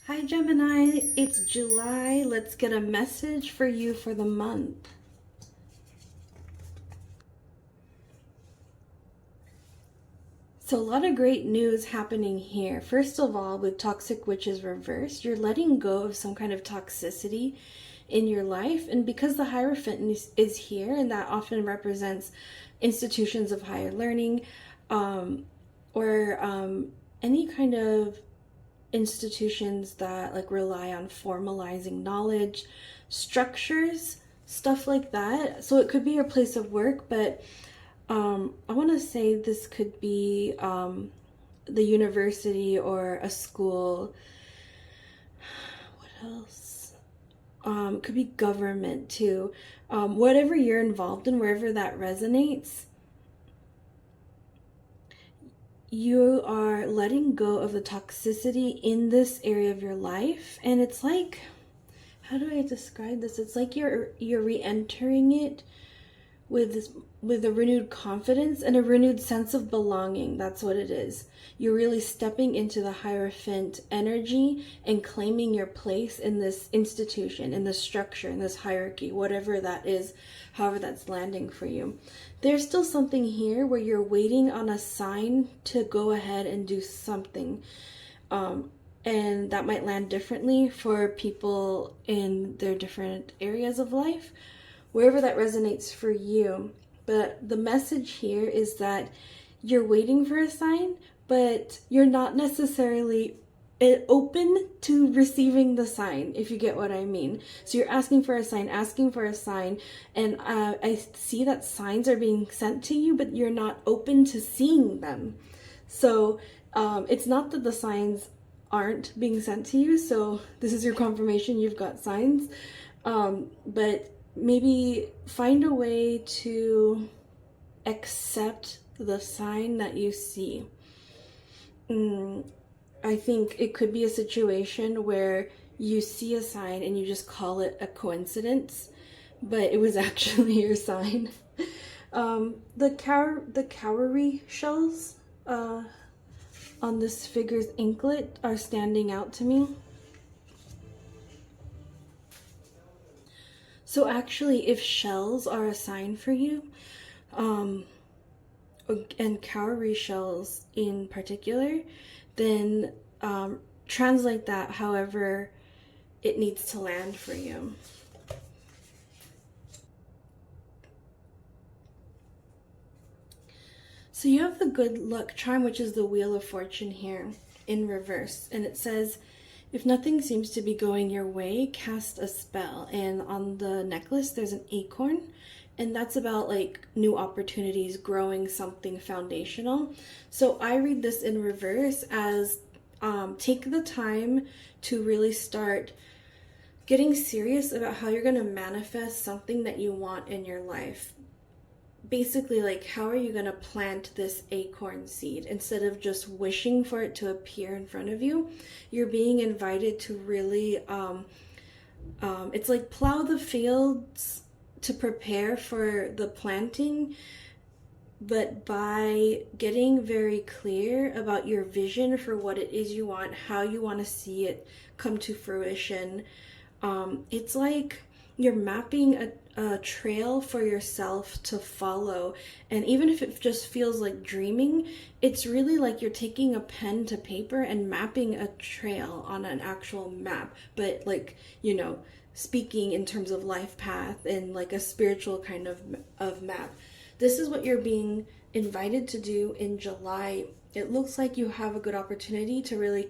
Hi Gemini, it's July. Let's get a message for you for the month. So a lot of great news happening here. First of all, with Toxic Witches reversed, you're letting go of some kind of toxicity in your life. And because the Hierophant is here, and that often represents institutions of higher learning, or any kind of institutions that like rely on formalizing knowledge, structures, stuff like that. So it could be your place of work, but I want to say this could be the university or a school. What else? Could be government too. Whatever you're involved in, wherever that resonates, you are letting go of the toxicity in this area of your life. And it's like, how do I describe this? It's like you're re-entering it with a renewed confidence and a renewed sense of belonging. That's what it is. You're really stepping into the Hierophant energy and claiming your place in this institution, in this structure, in this hierarchy, whatever that is, however that's landing for you. There's still something here where you're waiting on a sign to go ahead and do something. And that might land differently for people in their different areas of life, wherever that resonates for you. But the message here is that you're waiting for a sign, but you're not necessarily open to receiving the sign, if you get what I mean. So you're asking for a sign, and I see that signs are being sent to you, but you're not open to seeing them. So it's not that the signs aren't being sent to you, so this is your confirmation you've got signs, but maybe find a way to accept the sign that you see. I think it could be a situation where you see a sign and you just call it a coincidence, but it was actually your sign. The cowrie shells on this figure's inklet are standing out to me. So actually, if shells are a sign for you, and cowrie shells in particular, then translate that however it needs to land for you. So you have the good luck charm, which is the Wheel of Fortune here in reverse. And it says, if nothing seems to be going your way, cast a spell. And on the necklace, there's an acorn. And that's about like new opportunities, growing something foundational. So I read this in reverse as take the time to really start getting serious about how you're going to manifest something that you want in your life. Basically, like, how are you going to plant this acorn seed? Instead of just wishing for it to appear in front of you, you're being invited to really, it's like plow the fields to prepare for the planting, but by getting very clear about your vision for what it is you want, how you want to see it come to fruition. It's like you're mapping a trail for yourself to follow. And even if it just feels like dreaming, it's really like you're taking a pen to paper and mapping a trail on an actual map. But like, you know, speaking in terms of life path and like a spiritual kind of map. This is what you're being invited to do in July. It looks like you have a good opportunity to really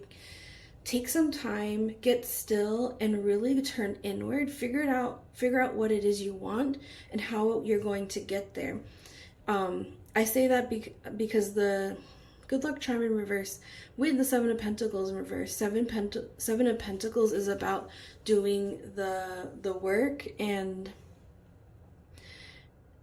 take some time, get still, and really turn inward. Figure out what it is you want and how you're going to get there. I say that because the good luck charm in reverse with the Seven of Pentacles in reverse. Seven of Pentacles is about doing the work, and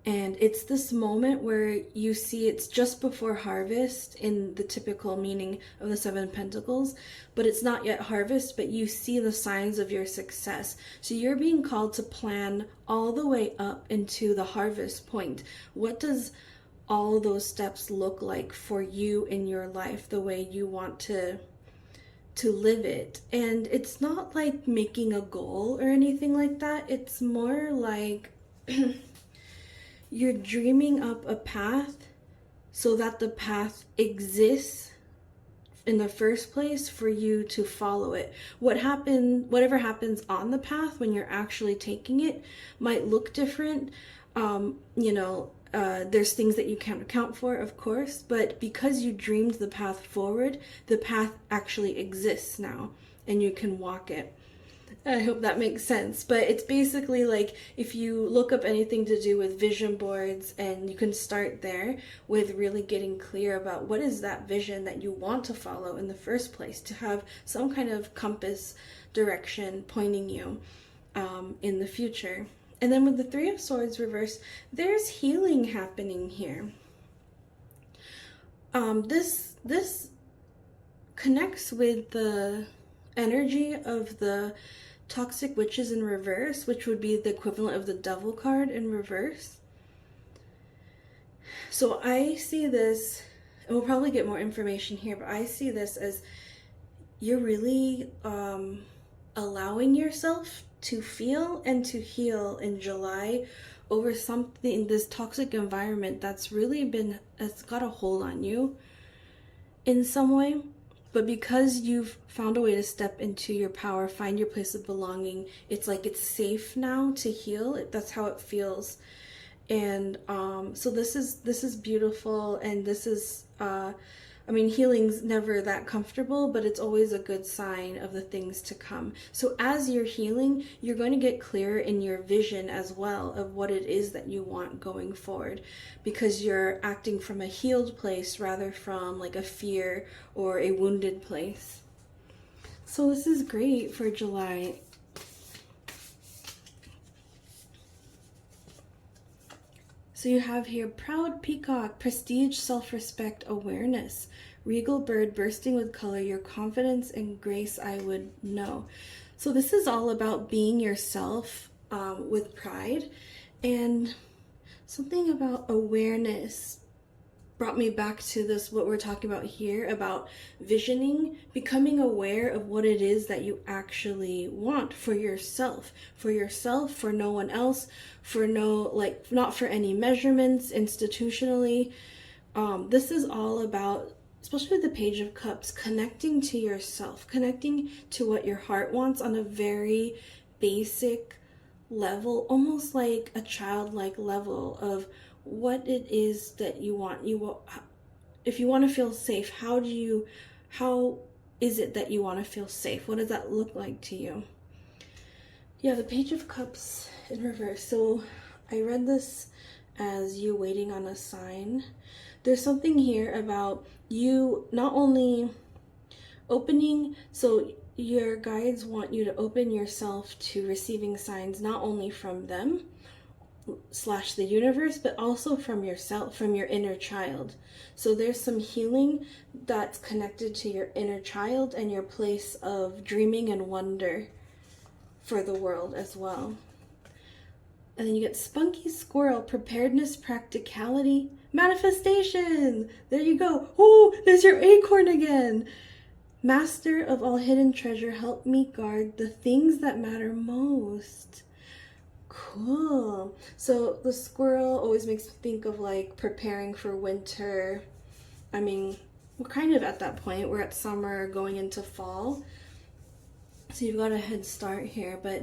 it's this moment where you see it's just before harvest in the typical meaning of the Seven of Pentacles, but it's not yet harvest, but you see the signs of your success. So you're being called to plan all the way up into the harvest point. What does all those steps look like for you in your life, the way you want to to live it. And it's not like making a goal or anything like that. It's more like you're dreaming up a path so that the path exists in the first place for you to follow it. Whatever happens on the path when you're actually taking it might look different. There's things that you can't account for, of course, but because you dreamed the path forward, the path actually exists now and you can walk it. I hope that makes sense. But it's basically like if you look up anything to do with vision boards, and you can start there with really getting clear about what is that vision that you want to follow in the first place, to have some kind of compass direction pointing you in the future. And then with the Three of Swords reversed, there's healing happening here. This connects with the energy of the Toxic Witches in reverse, which would be the equivalent of the Devil card in reverse. So I see this, and we'll probably get more information here, but I see this as you're really allowing yourself to feel and to heal in July over something, this toxic environment that's got a hold on you in some way. But because you've found a way to step into your power, find your place of belonging, it's like it's safe now to heal. That's how it feels. And so this is beautiful, and this is healing's never that comfortable, but it's always a good sign of the things to come. So as you're healing, you're going to get clearer in your vision as well of what it is that you want going forward, because you're acting from a healed place rather from like a fear or a wounded place. So this is great for July. So you have here proud peacock, prestige, self-respect, awareness, regal bird bursting with color, your confidence and grace I would know. So this is all about being yourself with pride, and something about awareness brought me back to this, what we're talking about here, about visioning, becoming aware of what it is that you actually want for yourself, for no one else, not for any measurements institutionally. This is all about, especially with the Page of Cups, connecting to yourself, connecting to what your heart wants on a very basic level, almost like a childlike level of what it is that you want. If you want to feel safe, how is it that you want to feel safe? What does that look like to you? Yeah, the Page of Cups in reverse. So I read this as you waiting on a sign. There's something here about you not only opening, so your guides want you to open yourself to receiving signs, not only from them / the universe, but also from yourself, from your inner child. So there's some healing that's connected to your inner child and your place of dreaming and wonder for the world as well. And then you get spunky squirrel, preparedness, practicality, manifestation. There you go. Oh, there's your acorn again. Master of all hidden treasure, help me guard the things that matter most. Cool. So the squirrel always makes me think of like preparing for winter. I mean, we're kind of at that point. We're at summer going into fall. So you've got a head start here, but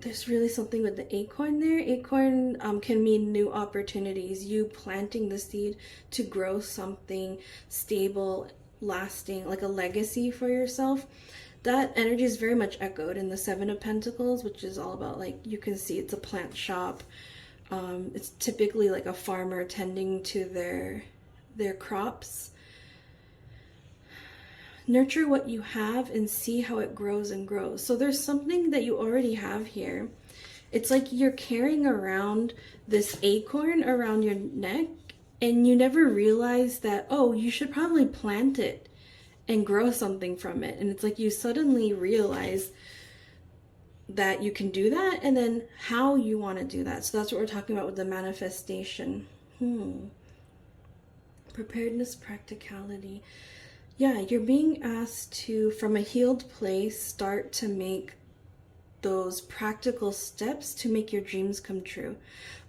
there's really something with the acorn there. Acorn can mean new opportunities, you planting the seed to grow something stable, lasting, like a legacy for yourself. That energy is very much echoed in the Seven of Pentacles, which is all about, like, you can see it's a plant shop. It's typically like a farmer tending to their crops. Nurture what you have and see how it grows and grows. So there's something that you already have here. It's like you're carrying around this acorn around your neck, and you never realize that, oh, you should probably plant it and grow something from it. And it's like you suddenly realize that you can do that, and then how you want to do that. So that's what we're talking about with the manifestation. Preparedness, practicality. Yeah, you're being asked to, from a healed place, start to make those practical steps to make your dreams come true.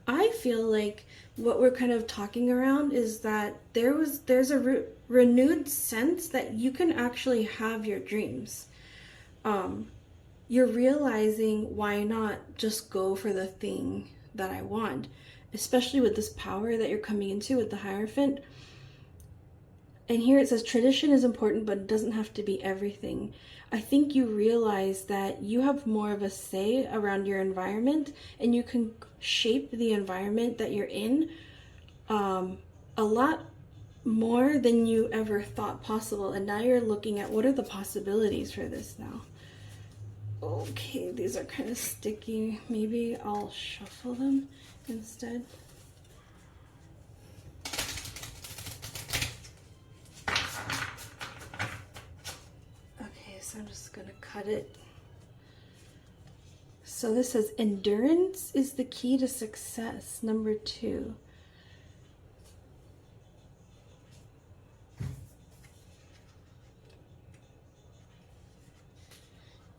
I feel like what we're kind of talking around is that there's a renewed sense that you can actually have your dreams. You're realizing, why not just go for the thing that I want, especially with this power that you're coming into with the Hierophant. And here it says tradition is important, but it doesn't have to be everything. I think you realize that you have more of a say around your environment, and you can shape the environment that you're in a lot more than you ever thought possible. And now you're looking at, what are the possibilities for this now? Okay, these are kind of sticky. Maybe I'll shuffle them instead. Okay, so I'm just gonna cut it. So this says, endurance is the key to success, number 2.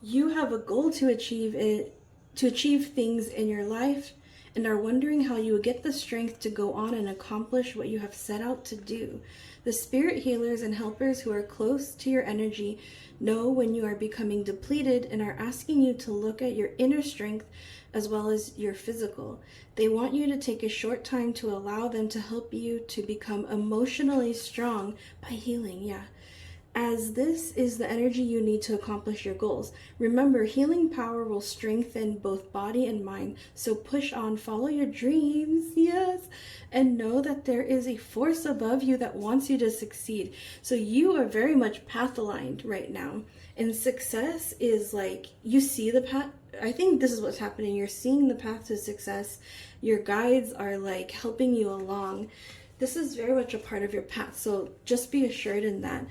You have a goal to achieve things in your life, and are wondering how you will get the strength to go on and accomplish what you have set out to do. The spirit healers and helpers who are close to your energy know when you are becoming depleted and are asking you to look at your inner strength as well as your physical. They want you to take a short time to allow them to help you to become emotionally strong by healing. As this is the energy you need to accomplish your goals. Remember, healing power will strengthen both body and mind. So push on, follow your dreams, yes, and know that there is a force above you that wants you to succeed. So you are very much path aligned right now. And success is like, you see the path. I think this is what's happening. You're seeing the path to success. Your guides are like helping you along. This is very much a part of your path. So just be assured in that.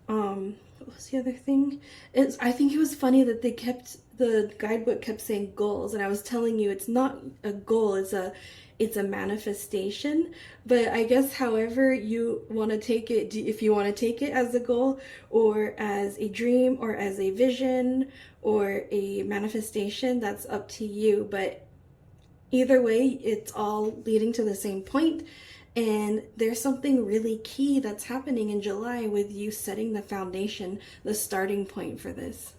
What was the other thing? I think it was funny that the guidebook kept saying goals, and I was telling you it's not a goal, it's a manifestation. But I guess however you want to take it, if you want to take it as a goal or as a dream or as a vision or a manifestation, that's up to you. But either way, it's all leading to the same point. And there's something really key that's happening in July with you setting the foundation, the starting point for this.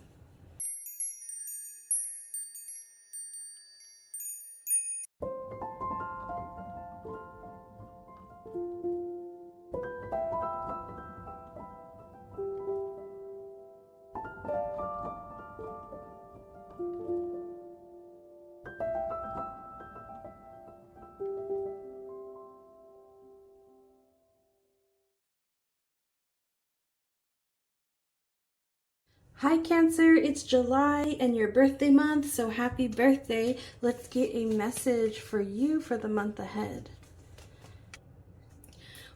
Hi Cancer, it's July and your birthday month, so happy birthday. Let's get a message for you for the month ahead.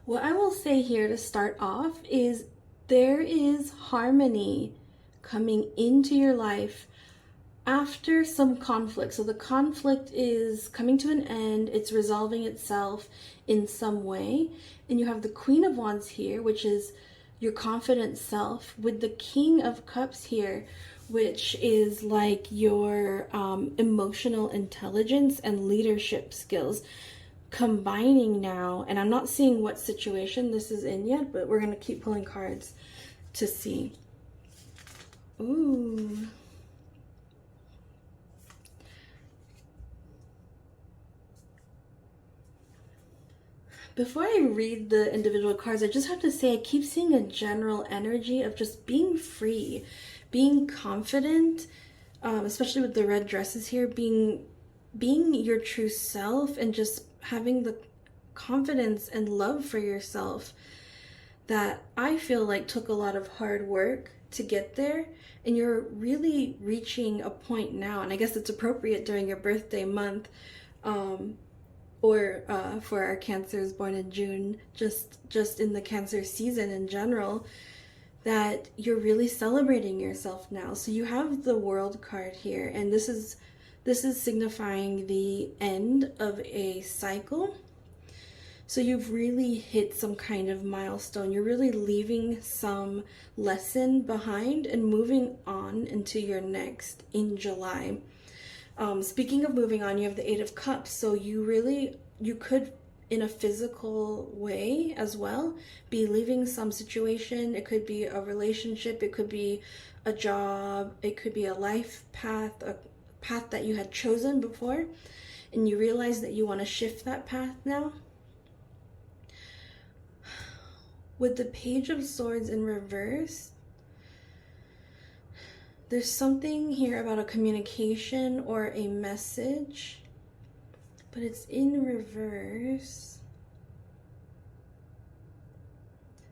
What I will say here to start off is there is harmony coming into your life after some conflict. So the conflict is coming to an end, it's resolving itself in some way. And you have the Queen of Wands here, which is your confident self, with the King of Cups here, which is like your emotional intelligence and leadership skills combining now. And I'm not seeing what situation this is in yet, but we're going to keep pulling cards to see. Ooh. Before I read the individual cards, I just have to say I keep seeing a general energy of just being free, being confident, especially with the red dresses here, being your true self and just having the confidence and love for yourself that I feel like took a lot of hard work to get there. And you're really reaching a point now, and I guess it's appropriate during your birthday month, or for our Cancers born in June, just in the Cancer season in general, that you're really celebrating yourself now. So you have the World card here, and this is signifying the end of a cycle. So you've really hit some kind of milestone. You're really leaving some lesson behind and moving on into your next in July. Speaking of moving on, you have the Eight of Cups. So you could, in a physical way as well, be leaving some situation. It could be a relationship, it could be a job, it could be a life path, a path that you had chosen before, and you realize that you want to shift that path now. With the Page of Swords in reverse, there's something here about a communication or a message, but it's in reverse.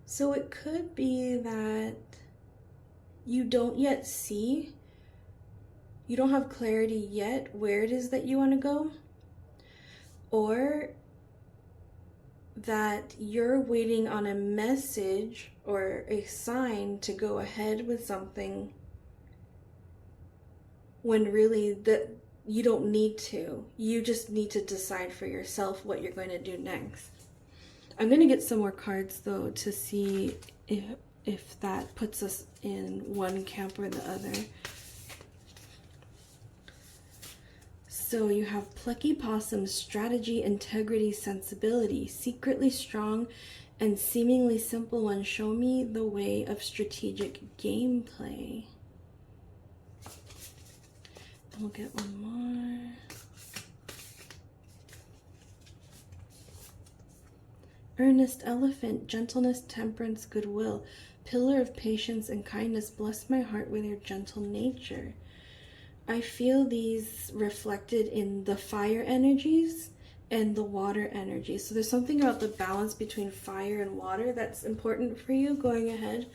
So it could be that you don't yet see, you don't have clarity yet where it is that you want to go, or that you're waiting on a message or a sign to go ahead with something when really you don't need to. You just need to decide for yourself what you're going to do next. I'm going to get some more cards though to see if that puts us in one camp or the other. So you have Plucky Possum, strategy, integrity, sensibility, secretly strong and seemingly simple one. Show me the way of strategic gameplay. And we'll get one more. Earnest Elephant, gentleness, temperance, goodwill, pillar of patience and kindness. Bless my heart with your gentle nature. I feel these reflected in the fire energies and the water energy. So there's something about the balance between fire and water that's important for you going ahead.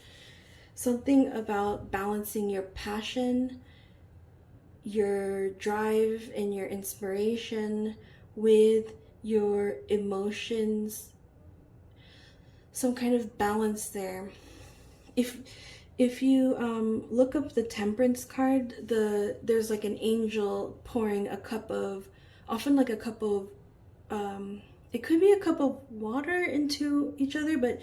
Something about balancing your passion, your drive, and your inspiration with your emotions. Some kind of balance there. If you look up the Temperance card, there's like an angel pouring a cup of, often like a cup of, it could be a cup of water into each other, but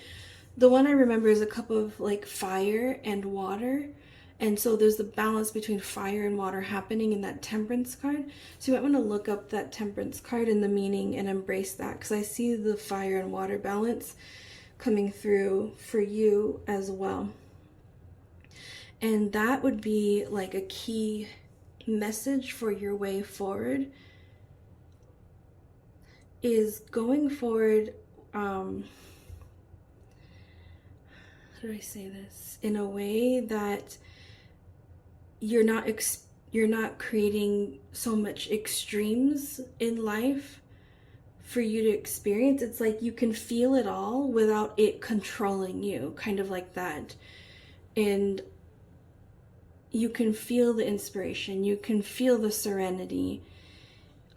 the one I remember is a cup of like fire and water. And so there's the balance between fire and water happening in that Temperance card. So you might want to look up that Temperance card and the meaning and embrace that, because I see the fire and water balance coming through for you as well. And that would be like a key message for your way forward, is going forward, how do I say this? In a way that you're not creating so much extremes in life for you to experience. It's like you can feel it all without it controlling you, kind of like that. And you can feel the inspiration, you can feel the serenity,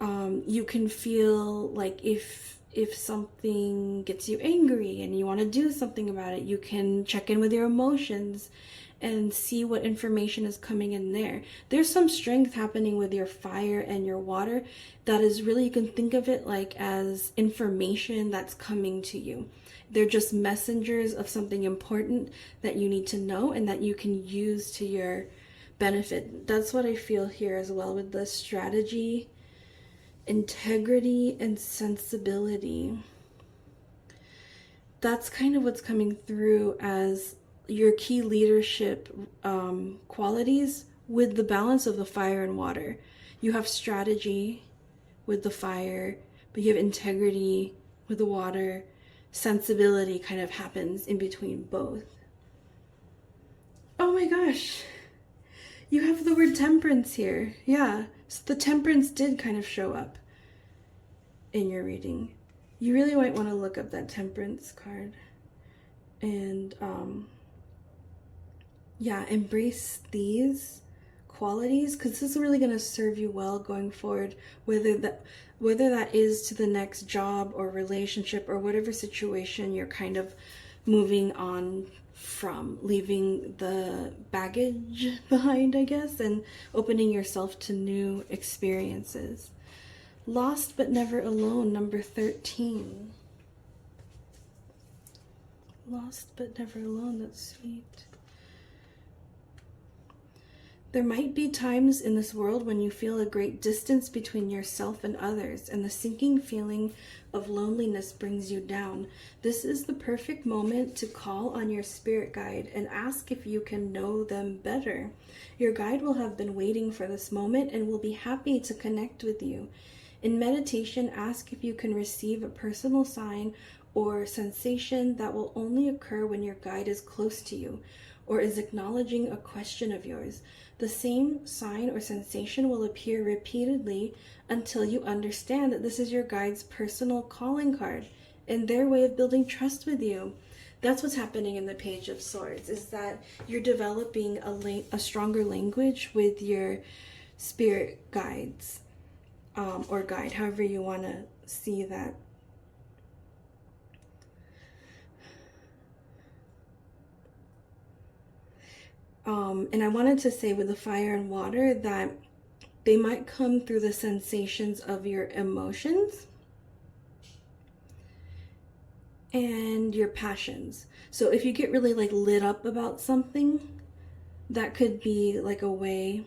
you can feel like if something gets you angry and you want to do something about it, you can check in with your emotions and see what information is coming in there. There's some strength happening with your fire and your water that is really, you can think of it like as information that's coming to you. They're just messengers of something important that you need to know and that you can use to your benefit. That's what I feel here as well with the strategy, integrity, and sensibility. That's kind of what's coming through as your key leadership qualities with the balance of the fire and water. You have strategy with the fire, but you have integrity with the water. Sensibility kind of happens in between both. Oh my gosh. You have the word temperance here. Yeah, so the temperance did kind of show up in your reading. You really might want to look up that temperance card and yeah, embrace these qualities, because this is really going to serve you well going forward, whether that is to the next job or relationship or whatever situation you're kind of moving on from, leaving the baggage behind, I guess, and opening yourself to new experiences. Lost but never alone, number 13. Lost but never alone. That's sweet. There might be times in this world when you feel a great distance between yourself and others, and the sinking feeling of loneliness brings you down. This is the perfect moment to call on your spirit guide and ask if you can know them better. Your guide will have been waiting for this moment and will be happy to connect with you. In meditation, ask if you can receive a personal sign or sensation that will only occur when your guide is close to you or is acknowledging a question of yours. The same sign or sensation will appear repeatedly until you understand that this is your guide's personal calling card and their way of building trust with you. That's what's happening in the Page of Swords, is that you're developing a stronger language with your spirit guides, or guide, however you want to see that. And I wanted to say with the fire and water that they might come through the sensations of your emotions and your passions. So if you get really like lit up about something, that could be like a way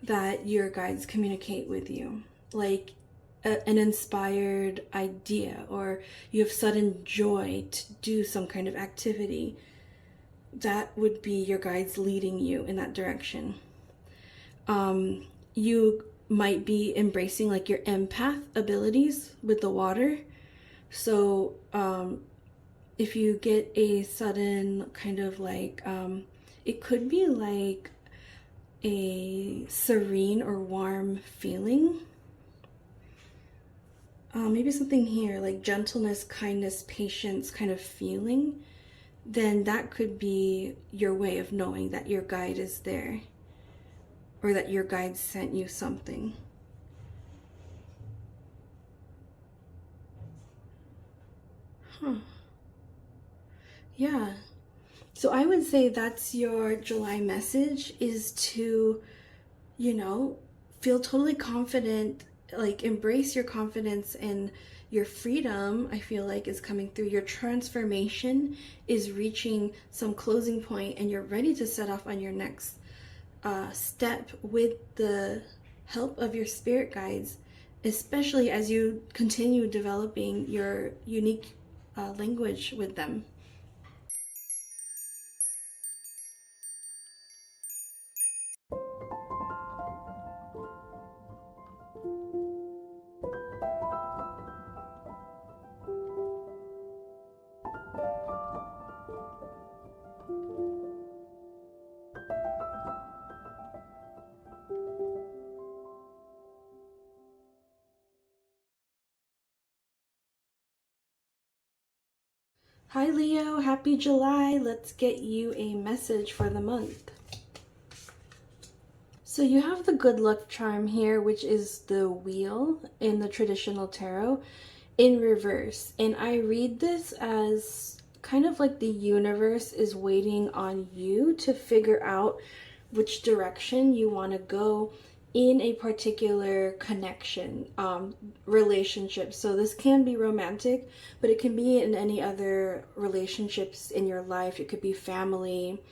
that your guides communicate with you, like an inspired idea, or you have sudden joy to do some kind of activity. That would be your guides leading you in that direction. You might be embracing like your empath abilities with the water. So if you get a sudden kind of like, it could be like a serene or warm feeling. Maybe something here like gentleness, kindness, patience kind of feeling. Then that could be your way of knowing that your guide is there, or that your guide sent you something. Yeah. So I would say that's your July message, is to, feel totally confident, like embrace your confidence and your freedom. I feel like is coming through. Your transformation is reaching some closing point, and you're ready to set off on your next step with the help of your spirit guides, especially as you continue developing your unique language with them. Hi Leo, happy July. Let's get you a message for the month. So you have the good luck charm here, which is the wheel in the traditional tarot in reverse. And I read this as kind of like the universe is waiting on you to figure out which direction you want to go in a particular connection, relationship. So this can be romantic, but it can be in any other relationships in your life. It could be family,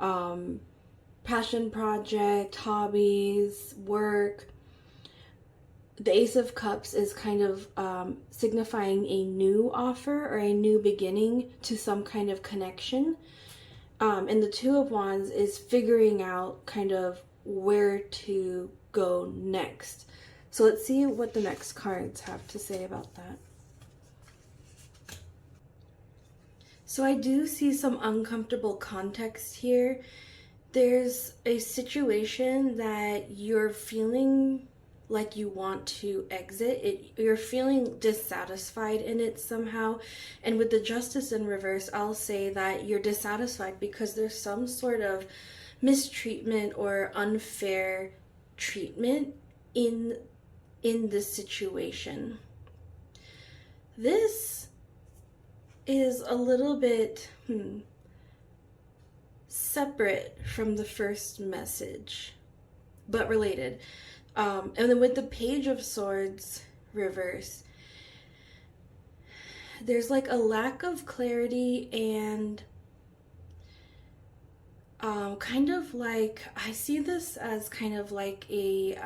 passion project, hobbies, work. The Ace of Cups is kind of signifying a new offer or a new beginning to some kind of connection. And the Two of Wands is figuring out kind of where to go next. So let's see what the next cards have to say about that. So I do see some uncomfortable context here. There's a situation that you're feeling like you want to exit. You're feeling dissatisfied in it somehow. And with the Justice in reverse, I'll say that you're dissatisfied because there's some sort of mistreatment or unfair treatment in this situation. This is a little bit separate from the first message, but related. And then with the Page of Swords reverse, there's like a lack of clarity and kind of like, I see this as kind of like a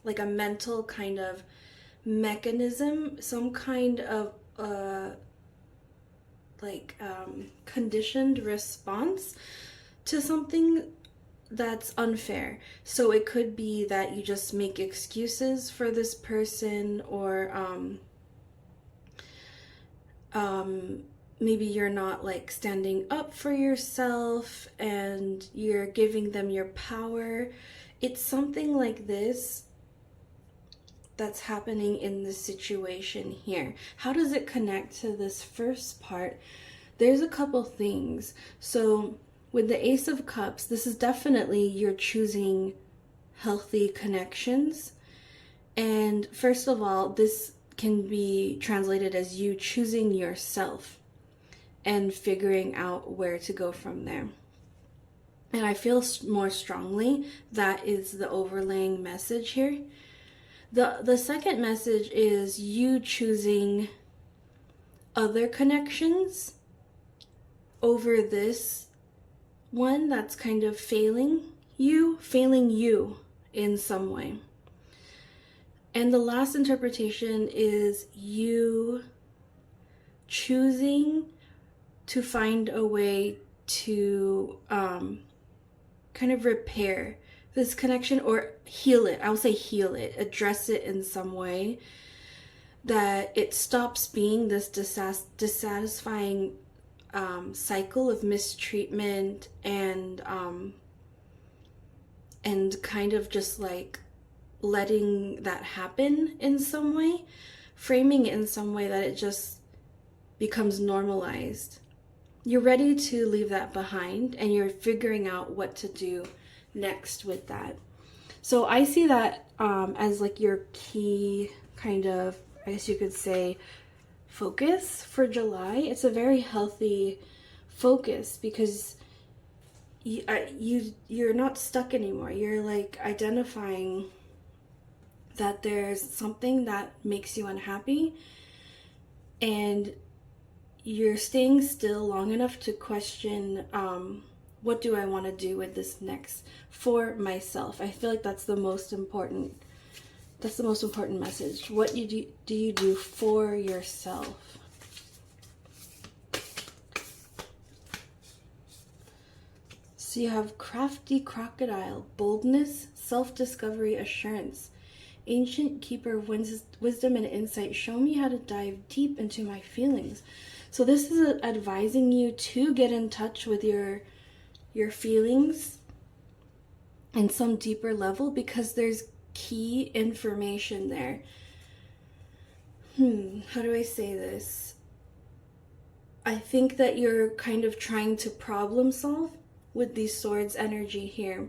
mental kind of mechanism, some kind of conditioned response to something that's unfair. So it could be that you just make excuses for this person, or maybe you're not like standing up for yourself and you're giving them your power. It's something like this that's happening in this situation here. How does it connect to this first part? There's a couple things. So with the Ace of Cups, this is definitely you're choosing healthy connections. And first of all, this can be translated as you choosing yourself and figuring out where to go from there. And I feel more strongly that is the overlaying message here. The second message is you choosing other connections over this one that's kind of failing you in some way. And the last interpretation is you choosing to find a way to kind of repair this connection or heal it. I would say heal it, address it in some way, that it stops being this dissatisfying cycle of mistreatment and kind of just like letting that happen in some way, framing it in some way that it just becomes normalized. You're ready to leave that behind and you're figuring out what to do next with that. So I see that as like your key kind of, I guess you could say, focus for July. It's a very healthy focus because you're not stuck anymore. You're like identifying that there's something that makes you unhappy and you're staying still long enough to question what do I want to do with this next for myself. I feel like that's the most important message. What do you do for yourself? So you have crafty crocodile, boldness, self-discovery, assurance. Ancient keeper, wisdom and insight. Show me how to dive deep into my feelings. So this is advising you to get in touch with your feelings in some deeper level because there's key information there. How do I say this? I think that you're kind of trying to problem solve with these swords energy here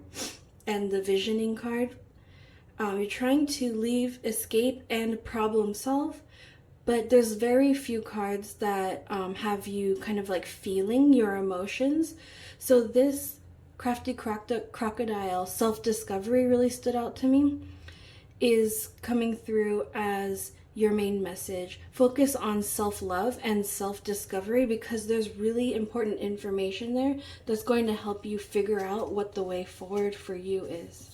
and the visioning card. You're trying to leave, escape, and problem solve, but there's very few cards that have you kind of like feeling your emotions. So this crafty crocodile, self-discovery, really stood out to me, is coming through as your main message. Focus on self-love and self-discovery because there's really important information there that's going to help you figure out what the way forward for you is.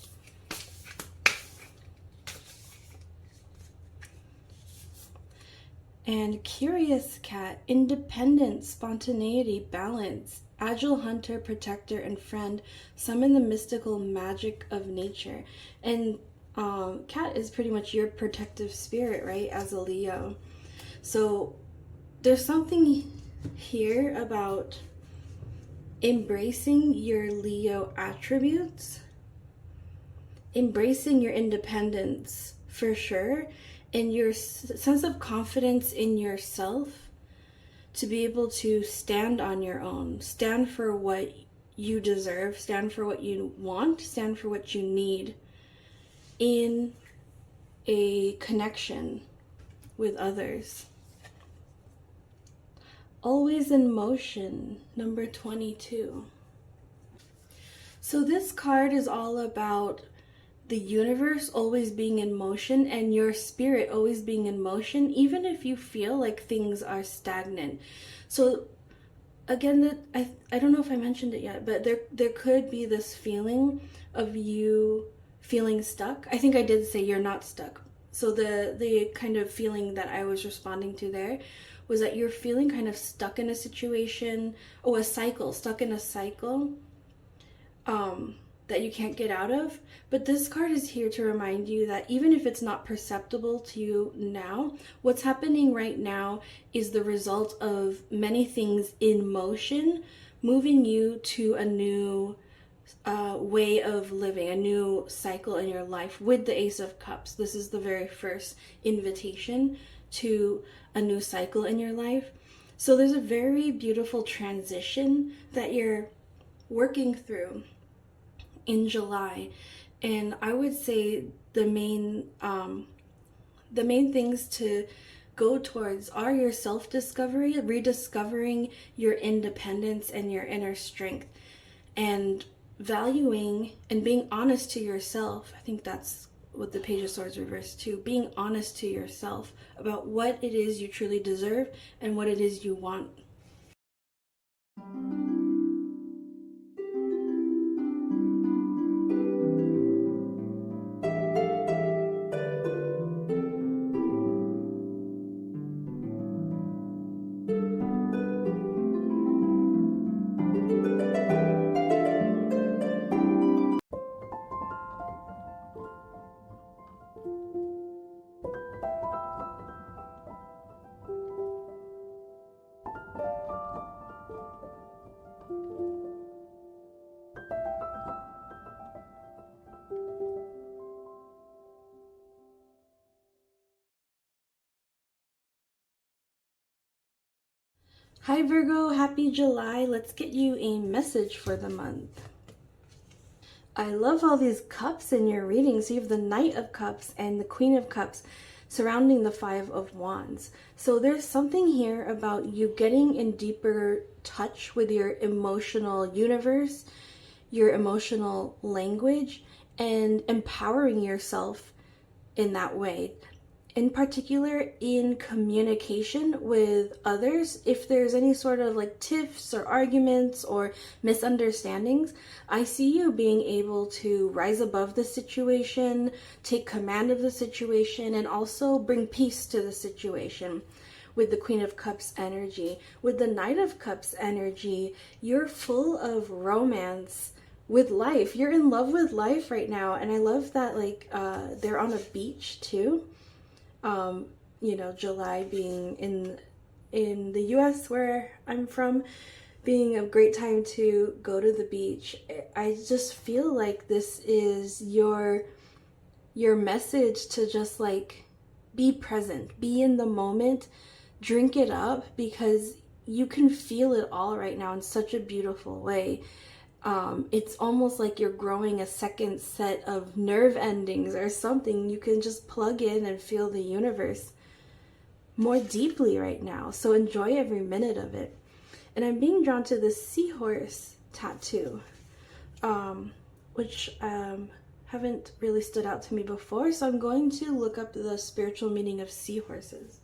And curious cat, independence, spontaneity, balance, agile hunter, protector, and friend, summon the mystical magic of nature. And cat is pretty much your protective spirit, right, as a Leo. So there's something here about embracing your Leo attributes, embracing your independence for sure, and your sense of confidence in yourself to be able to stand on your own, stand for what you deserve, stand for what you want, stand for what you need in a connection with others. Always in motion, number 22. So this card is all about the universe always being in motion and your spirit always being in motion, even if you feel like things are stagnant. So again, I don't know if I mentioned it yet, but there could be this feeling of you feeling stuck. I think I did say you're not stuck. So the kind of feeling that I was responding to there was that you're feeling kind of stuck in a situation, or a cycle, stuck in a cycle that you can't get out of. But this card is here to remind you that even if it's not perceptible to you now, what's happening right now is the result of many things in motion, moving you to a new way of living, a new cycle in your life with the Ace of Cups. This is the very first invitation to a new cycle in your life. So there's a very beautiful transition that you're working through in July. And I would say the main things to go towards are your self-discovery, rediscovering your independence and your inner strength, and valuing and being honest to yourself. I think that's what the Page of Swords reversed to, being honest to yourself about what it is you truly deserve and what it is you want. Hi Virgo, happy July. Let's get you a message for the month. I love all these cups in your reading. So you have the Knight of Cups and the Queen of Cups surrounding the Five of Wands. So there's something here about you getting in deeper touch with your emotional universe, your emotional language, and empowering yourself in that way. In particular, in communication with others, if there's any sort of like tiffs or arguments or misunderstandings, I see you being able to rise above the situation, take command of the situation, and also bring peace to the situation with the Queen of Cups energy. With the Knight of Cups energy, you're full of romance with life. You're in love with life right now, and I love that they're on a beach too. You know, July being in the US where I'm from, being a great time to go to the beach. I just feel like this is your message to just like be present, be in the moment, drink it up, because you can feel it all right now in such a beautiful way. It's almost like you're growing a second set of nerve endings or something. You can just plug in and feel the universe more deeply right now. So enjoy every minute of it. And I'm being drawn to this seahorse tattoo, which haven't really stood out to me before. So I'm going to look up the spiritual meaning of seahorses.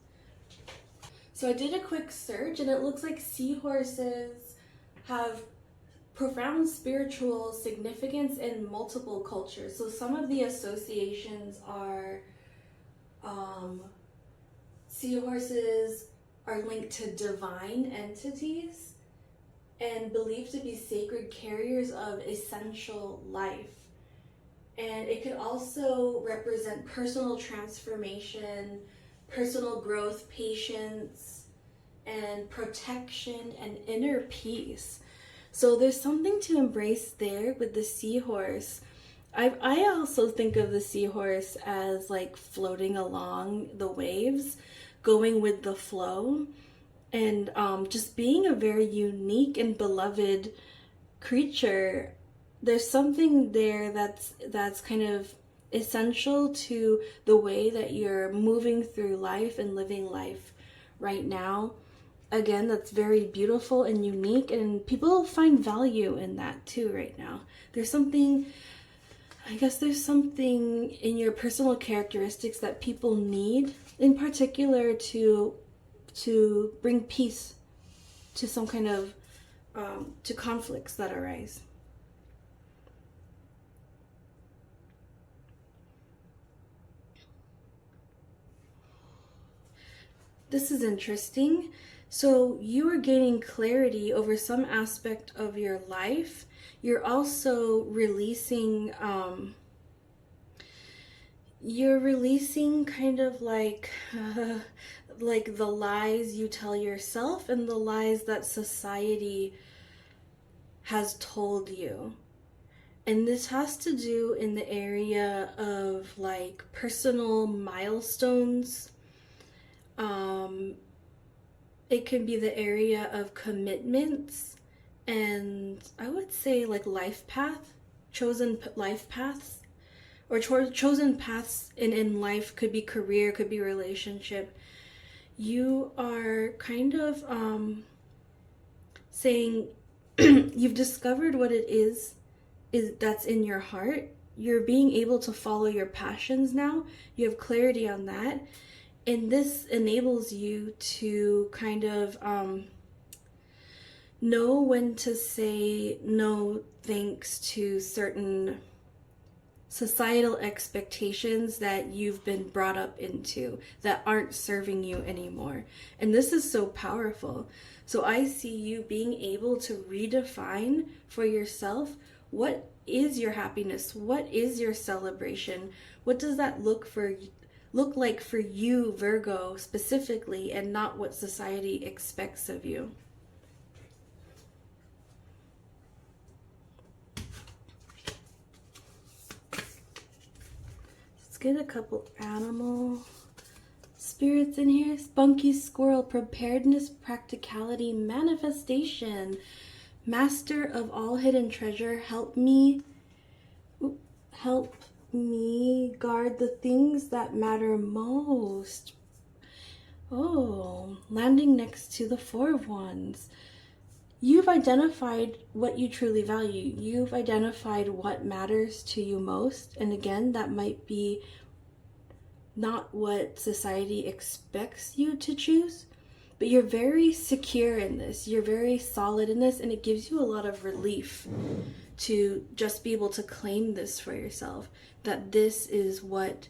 So I did a quick search, and it looks like seahorses have profound spiritual significance in multiple cultures. So some of the associations are seahorses are linked to divine entities and believed to be sacred carriers of essential life. And it could also represent personal transformation, personal growth, patience, and protection and inner peace. So there's something to embrace there with the seahorse. I also think of the seahorse as like floating along the waves, going with the flow, and just being a very unique and beloved creature. There's something there that's kind of essential to the way that you're moving through life and living life right now. Again, that's very beautiful and unique, and people find value in that too right now. There's something, I guess there's something in your personal characteristics that people need, in particular, to bring peace to some kind of to conflicts that arise. This is interesting. So you are gaining clarity over some aspect of your life. You're also releasing you're releasing kind of like the lies you tell yourself and the lies that society has told you. And this has to do in the area of like personal milestones. It can be the area of commitments, and I would say like life path, chosen life paths, or chosen paths in life. Could be career, could be relationship. You are kind of saying you've discovered what it is that's in your heart. You're being able to follow your passions now. You have clarity on that. And this enables you to kind of know when to say no thanks to certain societal expectations that you've been brought up into that aren't serving you anymore. And this is so powerful. So I see you being able to redefine for yourself what is your happiness, what is your celebration, what does that look like for you, Virgo, specifically, and not what society expects of you. Let's get a couple animal spirits in here. Spunky squirrel, preparedness, practicality, manifestation, master of all hidden treasure, help me guard the things that matter most. Oh, landing next to the Four of Wands. You've identified what you truly value. You've identified what matters to you most. And again, that might be not what society expects you to choose, but you're very secure in this. You're very solid in this, and it gives you a lot of relief to just be able to claim this for yourself, that this is what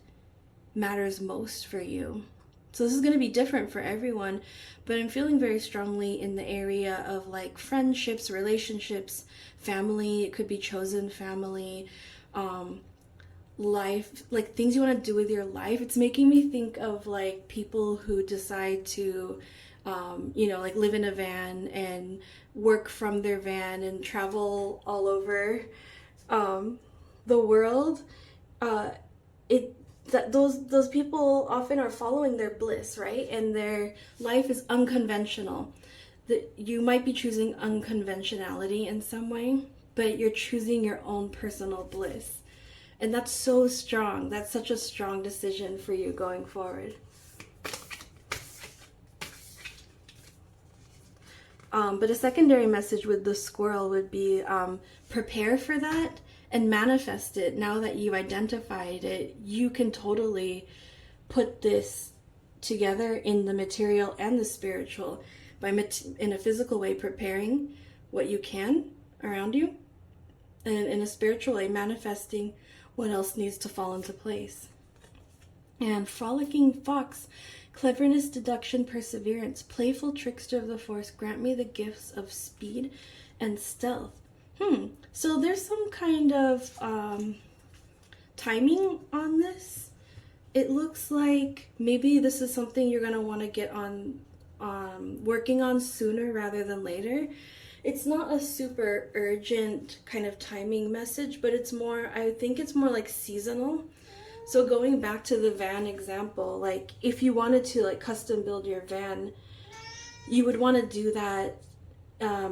matters most for you. So this is going to be different for everyone, but I'm feeling very strongly in the area of like friendships, relationships, family. It could be chosen family, life, like things you want to do with your life. It's making me think of like people who decide to like live in a van and work from their van and travel all over the world. Those people often are following their bliss, right? And their life is unconventional. You might be choosing unconventionality in some way, but you're choosing your own personal bliss. And that's so strong. That's such a strong decision for you going forward. But a secondary message with the squirrel would be prepare for that and manifest it. Now that you've identified it, you can totally put this together in the material and the spiritual by in a physical way, preparing what you can around you, and in a spiritual way, manifesting what else needs to fall into place. And frolicking fox, cleverness, deduction, perseverance, playful trickster of the force, grant me the gifts of speed and stealth. So there's some kind of timing on this. It looks like maybe this is something you're going to want to get on working on sooner rather than later. It's not a super urgent kind of timing message, but it's more, I think it's more like seasonal. So going back to the van example, like if you wanted to like custom build your van, you would want to do that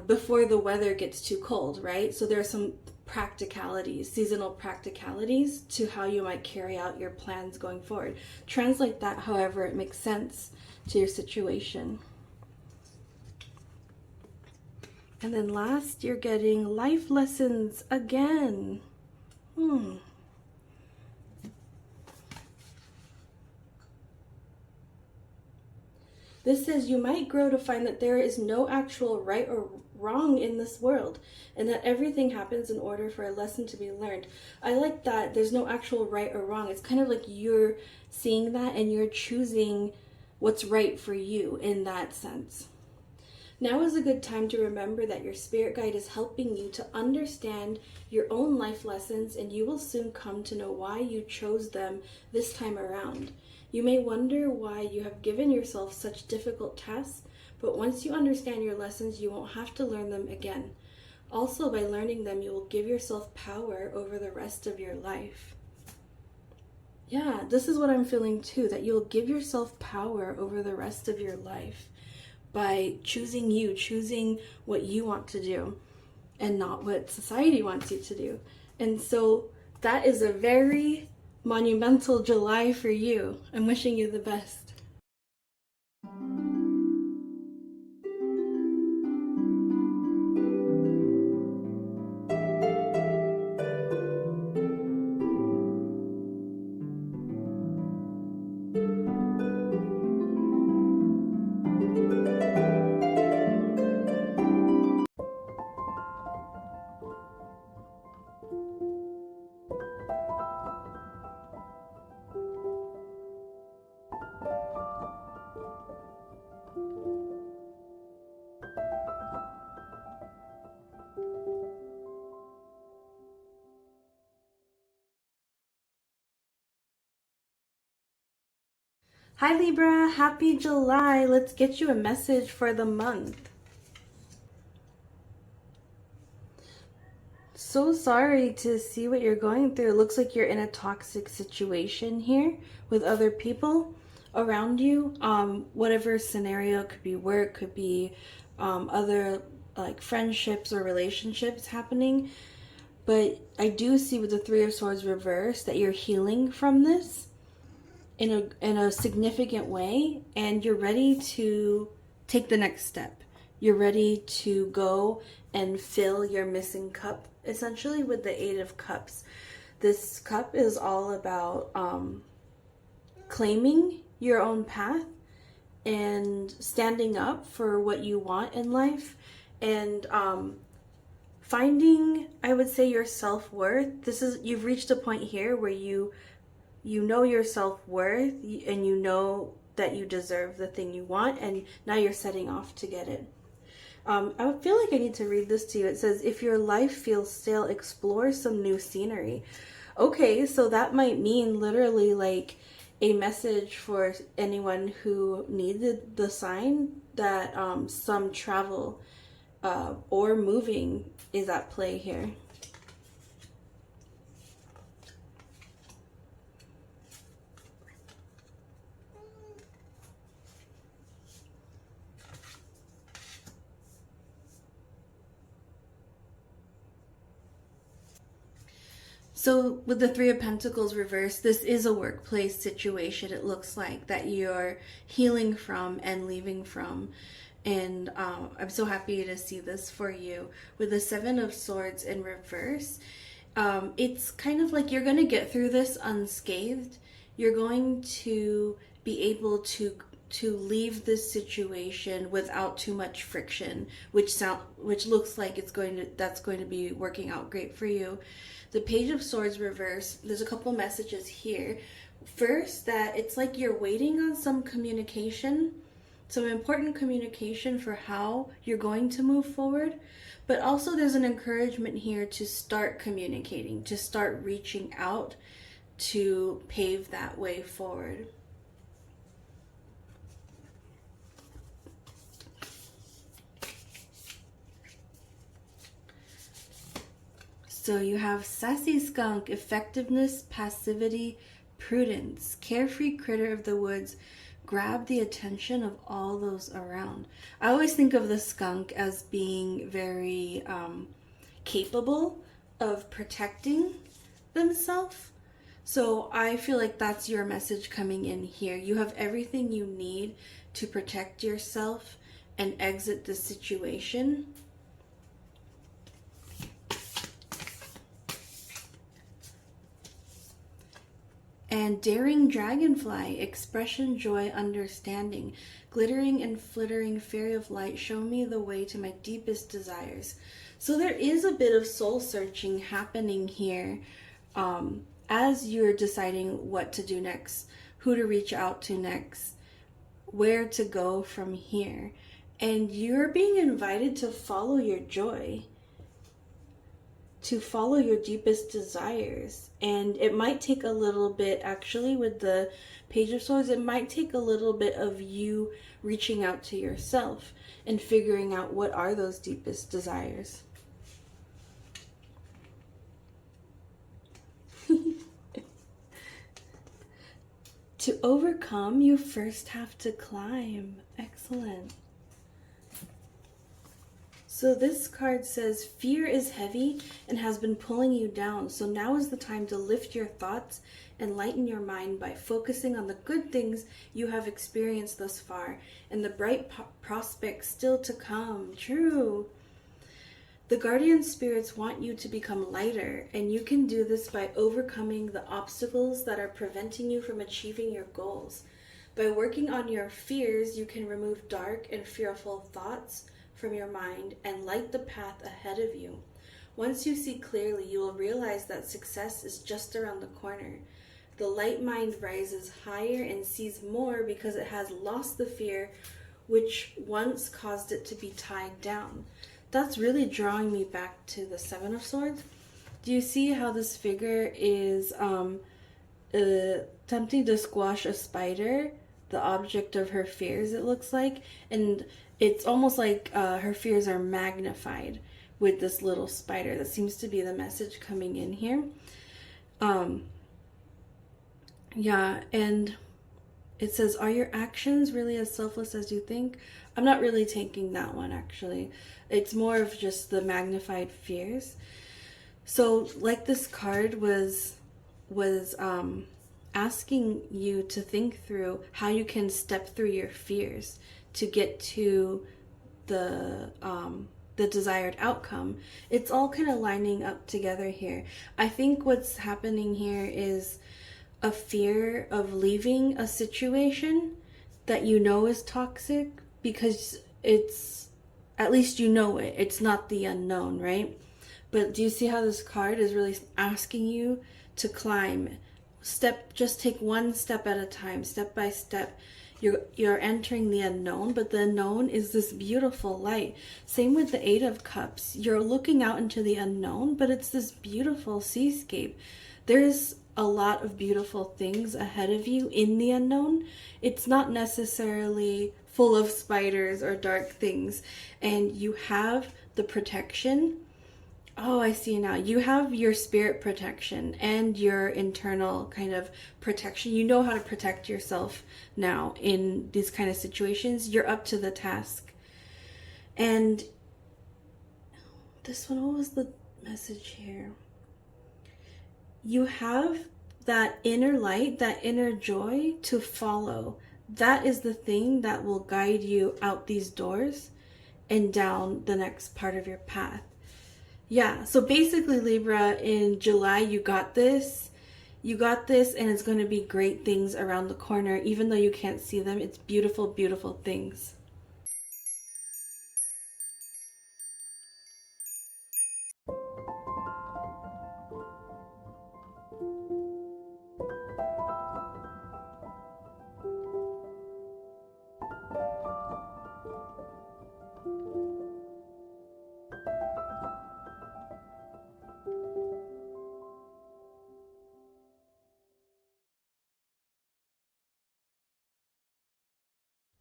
before the weather gets too cold, right? So there are some practicalities, seasonal practicalities to how you might carry out your plans going forward. Translate that however it makes sense to your situation. And then last, you're getting life lessons again. This says you might grow to find that there is no actual right or wrong in this world, and that everything happens in order for a lesson to be learned. I like that there's no actual right or wrong. It's kind of like you're seeing that and you're choosing what's right for you in that sense. Now is a good time to remember that your spirit guide is helping you to understand your own life lessons, and you will soon come to know why you chose them this time around. You may wonder why you have given yourself such difficult tasks, but once you understand your lessons, you won't have to learn them again. Also, by learning them, you will give yourself power over the rest of your life. Yeah, this is what I'm feeling too, that you'll give yourself power over the rest of your life by choosing you, choosing what you want to do and not what society wants you to do. And so that is a very monumental July for you. I'm wishing you the best. Hi Libra, happy July. Let's get you a message for the month. So sorry to see what you're going through. It looks like you're in a toxic situation here with other people around you. Whatever scenario, could be work, could be other like friendships or relationships happening. But I do see with the Three of Swords reversed that you're healing from this in a significant way, and you're ready to take the next step. You're ready to go and fill your missing cup, essentially, with the Eight of Cups. This cup is all about claiming your own path and standing up for what you want in life, and finding, I would say, your self-worth. You've reached a point here where you know your self-worth, and you know that you deserve the thing you want, and now you're setting off to get it. I feel like I need to read this to you. It says, if your life feels stale, explore some new scenery. Okay, so that might mean literally like a message for anyone who needed the sign that some travel or moving is at play here. So with the Three of Pentacles reversed, this is a workplace situation, it looks like, that you're healing from and leaving from. And I'm so happy to see this for you. With the Seven of Swords in reverse, it's kind of like you're going to get through this unscathed. You're going to be able to leave this situation without too much friction, which looks like that's going to be working out great for you. The Page of Swords reverse, there's a couple messages here. First, that it's like you're waiting on some communication, some important communication for how you're going to move forward. But also there's an encouragement here to start communicating, to start reaching out to pave that way forward. So you have sassy skunk, effectiveness, passivity, prudence, carefree critter of the woods, grab the attention of all those around. I always think of the skunk as being very capable of protecting themselves. So I feel like that's your message coming in here. You have everything you need to protect yourself and exit the situation. And daring dragonfly, expression, joy, understanding, glittering and flittering fairy of light, show me the way to my deepest desires. So there is a bit of soul searching happening here, as you're deciding what to do next, who to reach out to next, where to go from here. And you're being invited to follow your joy, to follow your deepest desires. And it might take a little bit, actually, with the Page of Swords, it might take a little bit of you reaching out to yourself and figuring out what are those deepest desires. To overcome, you first have to climb. Excellent. So this card says, fear is heavy and has been pulling you down. So now is the time to lift your thoughts and lighten your mind by focusing on the good things you have experienced thus far and the bright prospects still to come. True. The guardian spirits want you to become lighter, and you can do this by overcoming the obstacles that are preventing you from achieving your goals. By working on your fears, you can remove dark and fearful thoughts from your mind and light the path ahead of you. Once you see clearly, you will realize that success is just around the corner. The light mind rises higher and sees more because it has lost the fear which once caused it to be tied down. That's really drawing me back to the Seven of Swords. Do you see how this figure is attempting to squash a spider, the object of her fears, it looks like? And it's almost like her fears are magnified with this little spider. That seems to be the message coming in here. Yeah, and it says, are your actions really as selfless as you think? I'm not really taking that one, actually. It's more of just the magnified fears. So, like, this card was asking you to think through how you can step through your fears to get to the desired outcome. It's all kind of lining up together here. I think what's happening here is a fear of leaving a situation that you know is toxic, because it's, at least you know it. It's not the unknown, right? But do you see how this card is really asking you to climb? Just take one step at a time, step by step. You're entering the unknown, but the unknown is this beautiful light. Same with the Eight of Cups. You're looking out into the unknown, but it's this beautiful seascape. There's a lot of beautiful things ahead of you in the unknown. It's not necessarily full of spiders or dark things, and you have the protection. Oh, I see now. You have your spirit protection and your internal kind of protection. You know how to protect yourself now in these kind of situations. You're up to the task. And this one, what was the message here? You have that inner light, that inner joy to follow. That is the thing that will guide you out these doors and down the next part of your path. Yeah, so basically, Libra, in July, you got this. You got this, and it's going to be great things around the corner. Even though you can't see them, it's beautiful, beautiful things.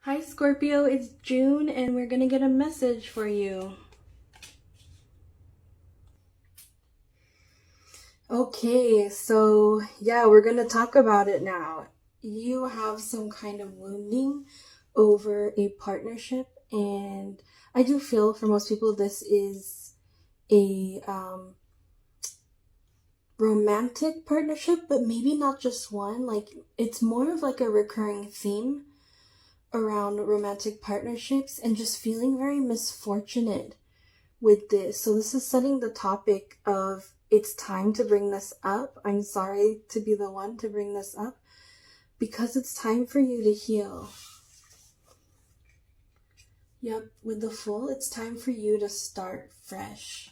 Hi Scorpio, it's June and we're gonna get a message for you. Okay, so yeah, we're gonna talk about it now. You have some kind of wounding over a partnership, and I do feel for most people this is a romantic partnership, but maybe not just one. Like, it's more of like a recurring theme around romantic partnerships and just feeling very misfortunate with this. So this is setting the topic of it's time to bring this up. I'm sorry to be the one to bring this up, because it's time for you to heal. Yep, with the Fool, it's time for you to start fresh.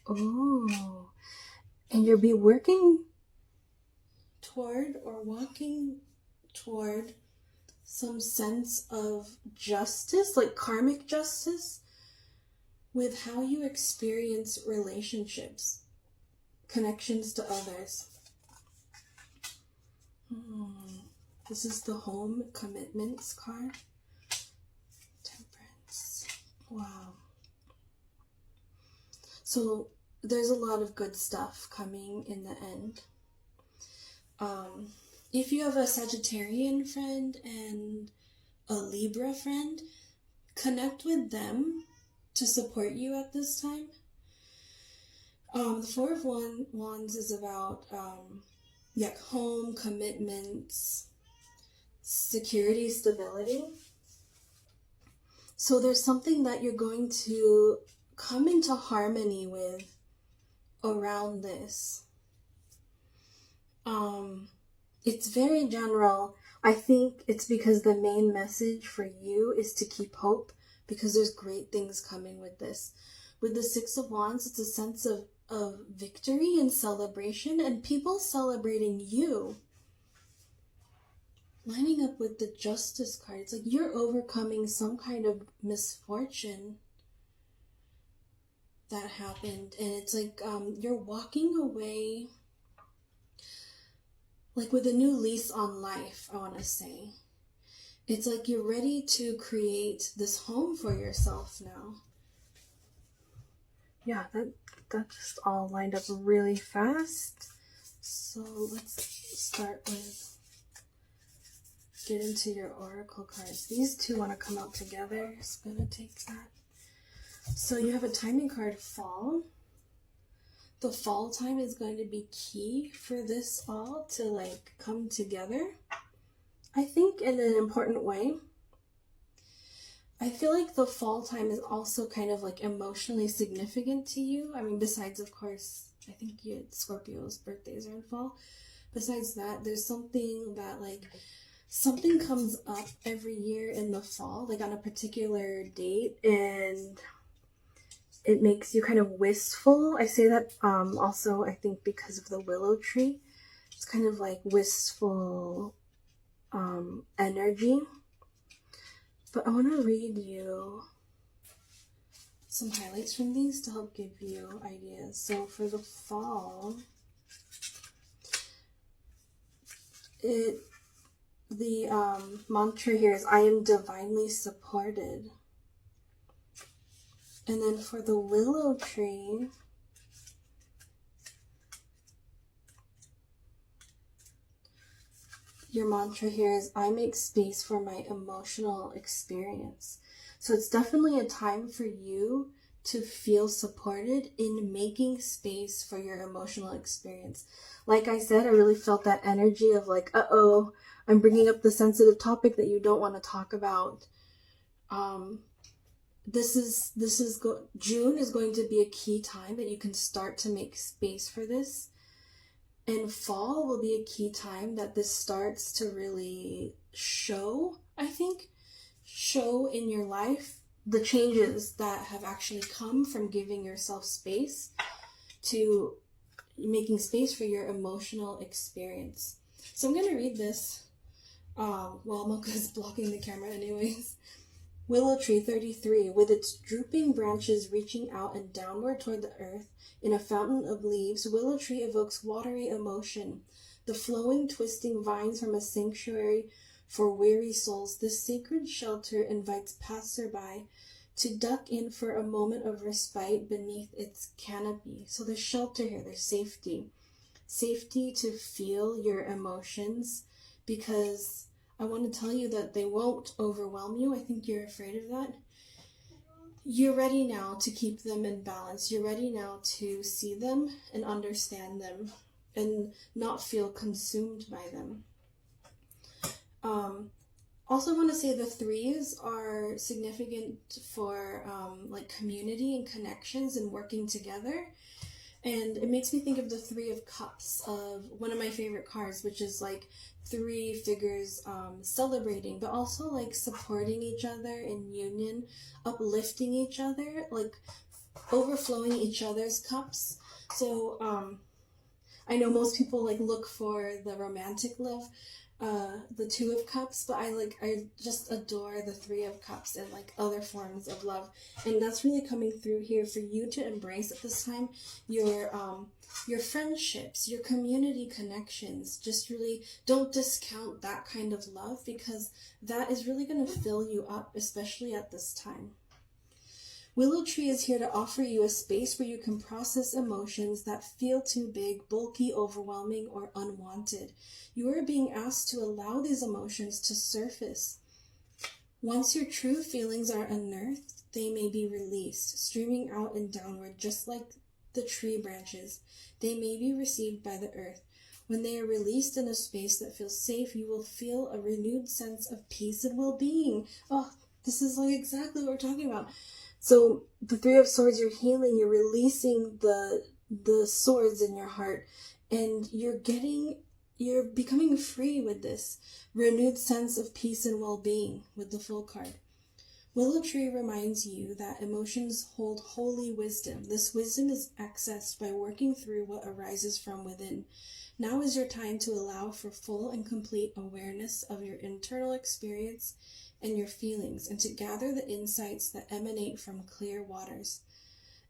Oh, and you'll be working toward or walking toward some sense of justice, like karmic justice, with how you experience relationships, connections to others. This is the Home Commitments card. Temperance. Wow. So there's a lot of good stuff coming in the end. If you have a Sagittarian friend and a Libra friend, connect with them to support you at this time. The Four of Wands is about home, commitments, security, stability. So there's something that you're going to come into harmony with around this. It's very general. I think it's because the main message for you is to keep hope, because there's great things coming with this. With the Six of Wands, it's a sense of victory and celebration, and people celebrating you. Lining up with the Justice card, it's like you're overcoming some kind of misfortune that happened, and it's like you're walking away like with a new lease on life, I want to say. It's like you're ready to create this home for yourself now. Yeah, that just all lined up really fast. So let's start with, get into your oracle cards. These two want to come out together. It's going to take that. So you have a timing card, Fall. The fall time is going to be key for this all to like come together, I think, in an important way. I feel like the fall time is also kind of like emotionally significant to you. I mean, besides, of course, I think Scorpio's birthdays are in fall. Besides that, there's something that like, something comes up every year in the fall, like on a particular date, and it makes you kind of wistful. I say that also, I think, because of the willow tree. It's kind of like wistful energy. But I want to read you some highlights from these to help give you ideas. So for the fall, the mantra here is, I am divinely supported. And then for the willow tree, your mantra here is, I make space for my emotional experience. So it's definitely a time for you to feel supported in making space for your emotional experience. Like I said, I really felt that energy of like, uh-oh, I'm bringing up the sensitive topic that you don't want to talk about. June is going to be a key time that you can start to make space for this. And fall will be a key time that this starts to really show, I think, show in your life the changes that have actually come from giving yourself space to making space for your emotional experience. So I'm going to read this while Mocha's blocking the camera anyways. Willow tree 33, with its drooping branches reaching out and downward toward the earth in a fountain of leaves, willow tree evokes watery emotion. The flowing, twisting vines from a sanctuary for weary souls, this sacred shelter invites passerby to duck in for a moment of respite beneath its canopy. So there's shelter here, there's safety. Safety to feel your emotions, because I want to tell you that they won't overwhelm you. I think you're afraid of that. You're ready now to keep them in balance. You're ready now to see them and understand them and not feel consumed by them. Also, I want to say the threes are significant for like community and connections and working together. And it makes me think of the Three of Cups, of one of my favorite cards, which is like three figures celebrating, but also like supporting each other in union, uplifting each other, like overflowing each other's cups. So I know most people like look for the romantic love, the Two of Cups, but I just adore the Three of Cups and like other forms of love, and that's really coming through here for you to embrace at this time. Your friendships, your community connections. Just really don't discount that kind of love, because that is really going to fill you up, especially at this time. Willow Tree is here to offer you a space where you can process emotions that feel too big, bulky, overwhelming, or unwanted. You are being asked to allow these emotions to surface. Once your true feelings are unearthed, they may be released, streaming out and downward, just like the tree branches. They may be received by the earth. When they are released in a space that feels safe, you will feel a renewed sense of peace and well-being. Oh, this is like exactly what we're talking about. So the Three of Swords, you're healing, you're releasing the swords in your heart, and you're becoming free with this renewed sense of peace and well-being with the Fool card. Willow Tree reminds you that emotions hold holy wisdom. This wisdom is accessed by working through what arises from within. Now is your time to allow for full and complete awareness of your internal experience and your feelings, and to gather the insights that emanate from clear waters.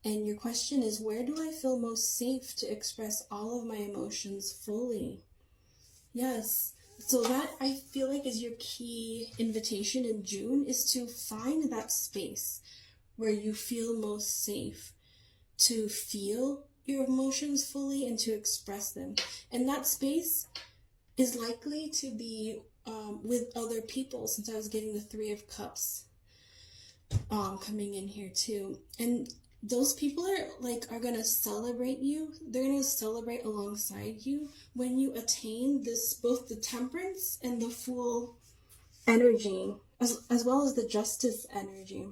And your question is, where do I feel most safe to express all of my emotions fully? Yes. So that, I feel like, is your key invitation in June, is to find that space where you feel most safe to feel your emotions fully and to express them. And that space is likely to be with other people, since I was getting the Three of Cups coming in here too. And those people are going to celebrate you. They're going to celebrate alongside you when you attain this, both the Temperance and the Fool energy, as well as the Justice energy.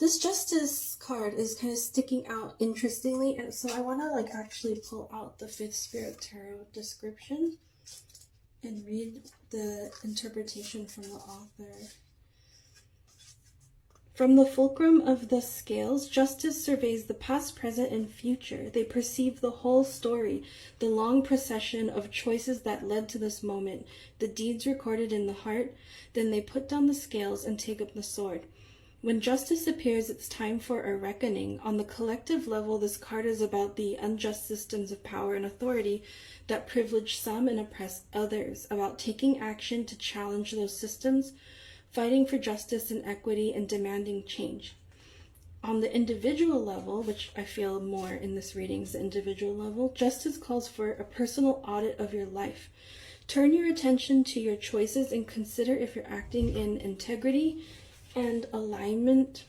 This Justice card is kind of sticking out interestingly, and so I want to actually pull out the Fifth Spirit Tarot description and read the interpretation from the author. From the fulcrum of the scales, justice surveys the past, present, and future. They perceive the whole story, the long procession of choices that led to this moment, the deeds recorded in the heart. Then they put down the scales and take up the sword. When justice appears, it's time for a reckoning. On the collective level, this card is about the unjust systems of power and authority that privilege some and oppress others, about taking action to challenge those systems, fighting for justice and equity, and demanding change. On the individual level, which I feel more in this reading is the individual level, justice calls for a personal audit of your life. Turn your attention to your choices and consider if you're acting in integrity and alignment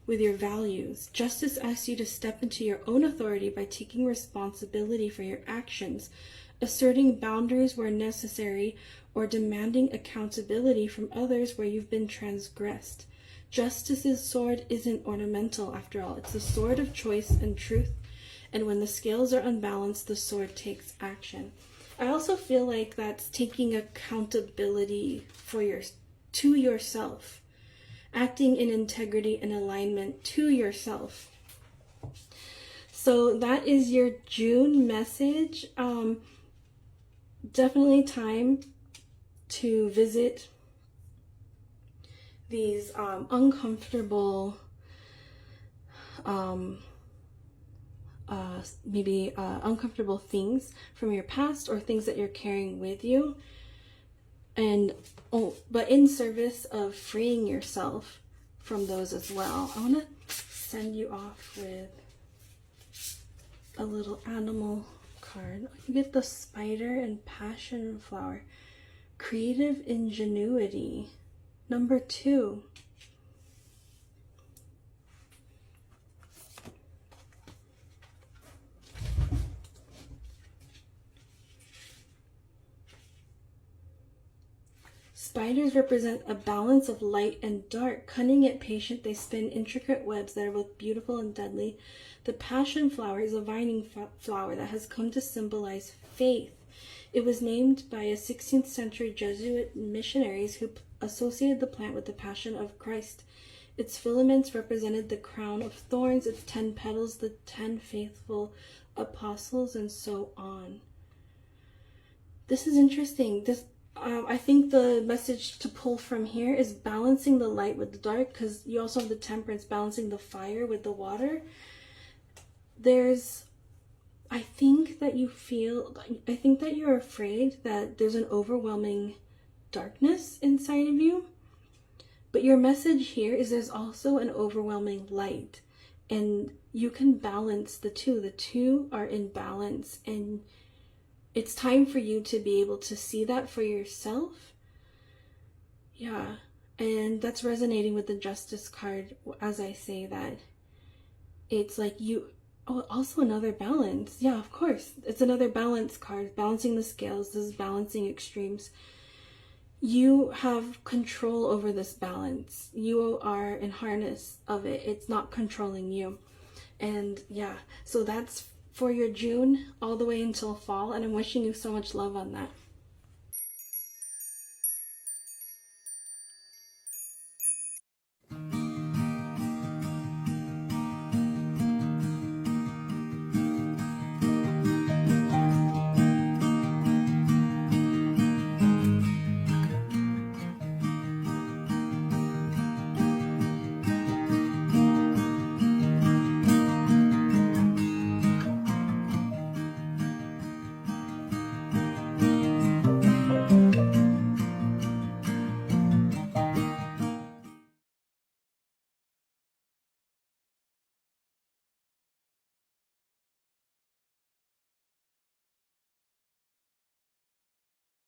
with your values. Justice asks you to step into your own authority by taking responsibility for your actions, asserting boundaries where necessary, or demanding accountability from others where you've been transgressed. Justice's sword isn't ornamental, after all. It's the sword of choice and truth. And when the scales are unbalanced, the sword takes action. I also feel like that's taking accountability to yourself, acting in integrity and alignment to yourself. So that is your June message. Definitely time to visit these uncomfortable, uncomfortable things from your past, or things that you're carrying with you, but in service of freeing yourself from those as well. I want to send you off with a little animal card. You get the spider and passion flower. Creative ingenuity. Number 2. Spiders represent a balance of light and dark. Cunning yet patient, they spin intricate webs that are both beautiful and deadly. The passion flower is a vining flower that has come to symbolize faith. It was named by a 16th century Jesuit missionaries who associated the plant with the passion of Christ. Its filaments represented the crown of thorns, its 10 petals, the 10 faithful apostles, and so on. This is interesting. I think the message to pull from here is balancing the light with the dark, because you also have the temperance, balancing the fire with the water. I think that you're afraid that there's an overwhelming darkness inside of you. But your message here is there's also an overwhelming light. And you can balance the two. The two are in balance. And it's time for you to be able to see that for yourself. Yeah. And that's resonating with the Justice card as I say that. It's like also another balance. Yeah, of course. It's another balance card. Balancing the scales. This is balancing extremes. You have control over this balance. You are in harness of it. It's not controlling you. And yeah, so that's for your June all the way until fall. And I'm wishing you so much love on that.